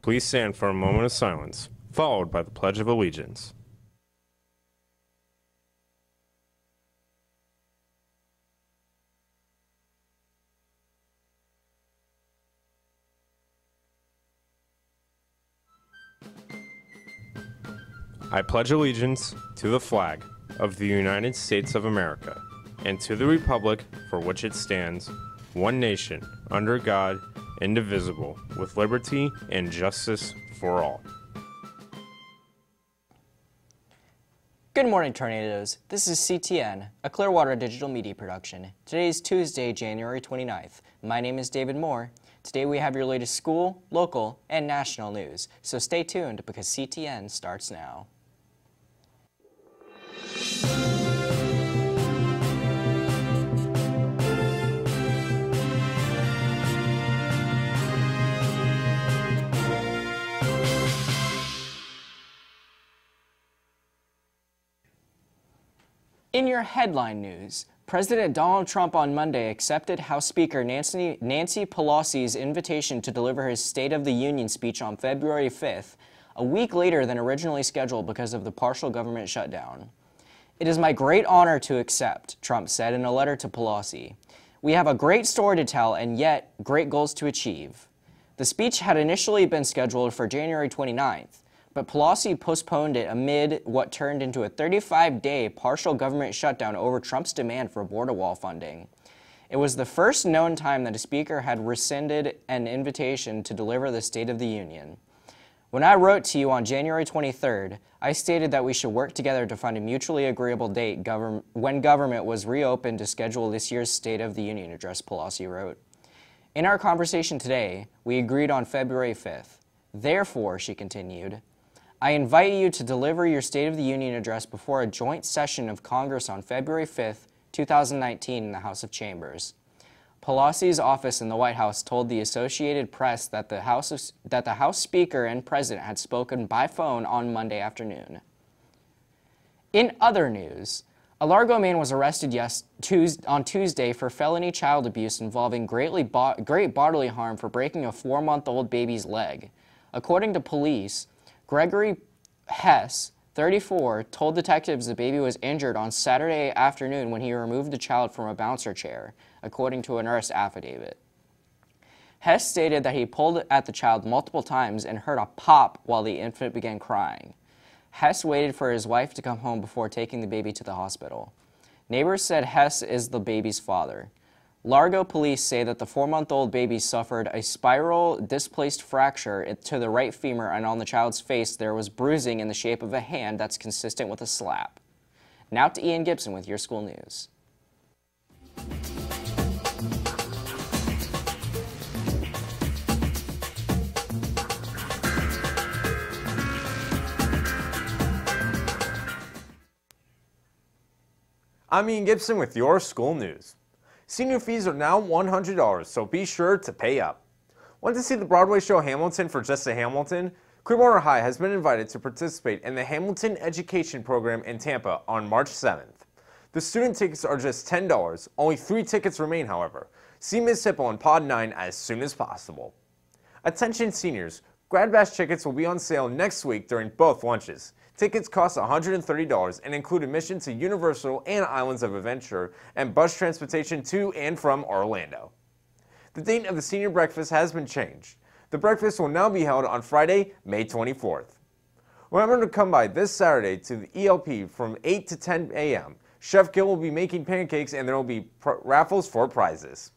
Please stand for a moment of silence, followed by the Pledge of Allegiance. I pledge allegiance to the flag of the United States of America and to the republic for which it stands, one nation, under God, indivisible, with liberty and justice for all. Good morning, Tornadoes. This is CTN, a Clearwater digital media production. Today is Tuesday, January 29th. My name is David Moore. Today we have your latest school, local, and national news, so stay tuned because CTN starts now. In your headline news, President Donald Trump on Monday accepted House Speaker Nancy Pelosi's invitation to deliver his State of the Union speech on February 5th, a week later than originally scheduled because of the partial government shutdown. "It is my great honor to accept," Trump said in a letter to Pelosi. "We have a great story to tell and yet great goals to achieve." The speech had initially been scheduled for January 29th. But Pelosi postponed it amid what turned into a 35-day partial government shutdown over Trump's demand for border wall funding. It was the first known time that a speaker had rescinded an invitation to deliver the State of the Union. "When I wrote to you on January 23rd, I stated that we should work together to find a mutually agreeable date when government was reopened to schedule this year's State of the Union address," Pelosi wrote. "In our conversation today, we agreed on February 5th. Therefore," she continued, "I invite you to deliver your State of the Union address before a joint session of Congress on February 5th, 2019 in the House of Chambers." Pelosi's office in the White House told the Associated Press that the House Speaker and President had spoken by phone on Monday afternoon. In other news, a Largo man was arrested on Tuesday for felony child abuse involving great bodily harm for breaking a 4-month-old baby's leg. According to police, Gregory Hess, 34, told detectives the baby was injured on Saturday afternoon when he removed the child from a bouncer chair, according to an arrest affidavit. Hess stated that he pulled at the child multiple times and heard a pop while the infant began crying. Hess waited for his wife to come home before taking the baby to the hospital. Neighbors said Hess is the baby's father. Largo police say that the 4-month-old baby suffered a spiral displaced fracture to the right femur, and on the child's face there was bruising in the shape of a hand that's consistent with a slap. Now to Ian Gibson with your school news. I'm Ian Gibson with your school news. Senior fees are now $100, so be sure to pay up. Want to see the Broadway show Hamilton for just a Hamilton? Clearwater High has been invited to participate in the Hamilton Education Program in Tampa on March 7th. The student tickets are just $10. Only 3 tickets remain, however. See Ms. Hippo on Pod 9 as soon as possible. Attention seniors, Grad Bash tickets will be on sale next week during both lunches. Tickets cost $130 and include admission to Universal and Islands of Adventure and bus transportation to and from Orlando. The date of the senior breakfast has been changed. The breakfast will now be held on Friday, May 24th. Remember to come by this Saturday to the ELP from 8 to 10 a.m. Chef Gil will be making pancakes and there will be raffles for prizes.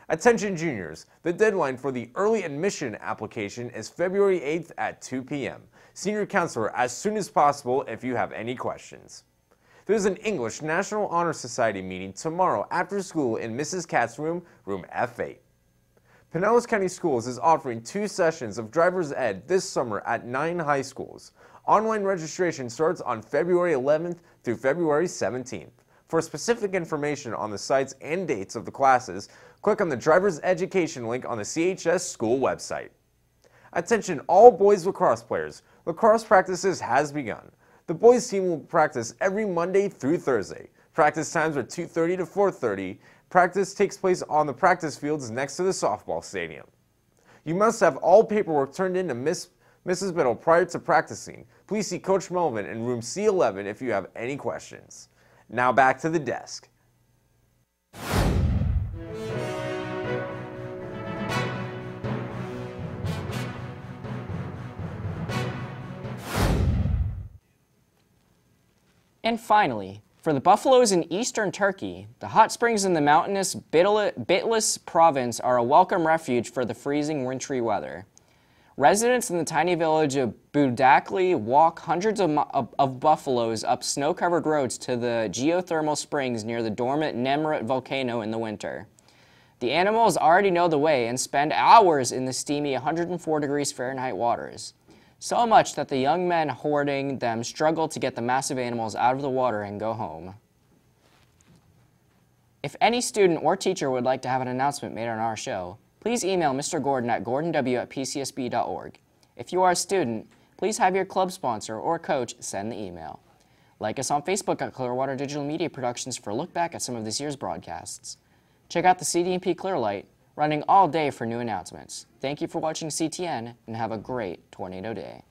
Attention juniors, the deadline for the early admission application is February 8th at 2 p.m. Senior counselor as soon as possible if you have any questions. There's an English National Honor Society meeting tomorrow after school in Mrs. Katz's room, room F8. Pinellas County Schools is offering 2 sessions of driver's ed this summer at 9 high schools. Online registration starts on February 11th through February 17th. For specific information on the sites and dates of the classes, click on the driver's education link on the CHS school website. Attention all boys lacrosse players, lacrosse practices has begun. The boys team will practice every Monday through Thursday. Practice times are 2:30 to 4:30. Practice takes place on the practice fields next to the softball stadium. You must have all paperwork turned in to Mrs. Biddle prior to practicing. Please see Coach Melvin in room C11 if you have any questions. Now back to the desk. And finally, for the buffaloes in eastern Turkey, the hot springs in the mountainous Bitlis province are a welcome refuge for the freezing wintry weather. Residents in the tiny village of Budakli walk hundreds of buffaloes up snow-covered roads to the geothermal springs near the dormant Nemrut volcano in the winter. The animals already know the way and spend hours in the steamy 104 degrees Fahrenheit waters. So much that the young men hoarding them struggle to get the massive animals out of the water and go home. If any student or teacher would like to have an announcement made on our show, please email Mr. Gordon at gordonw@pcsb.org. If you are a student, please have your club sponsor or coach send the email. Like us on Facebook at Clearwater Digital Media Productions for a look back at some of this year's broadcasts. Check out the CDMP Clearlight, running all day for new announcements. Thank you for watching CTN, and have a great tornado day.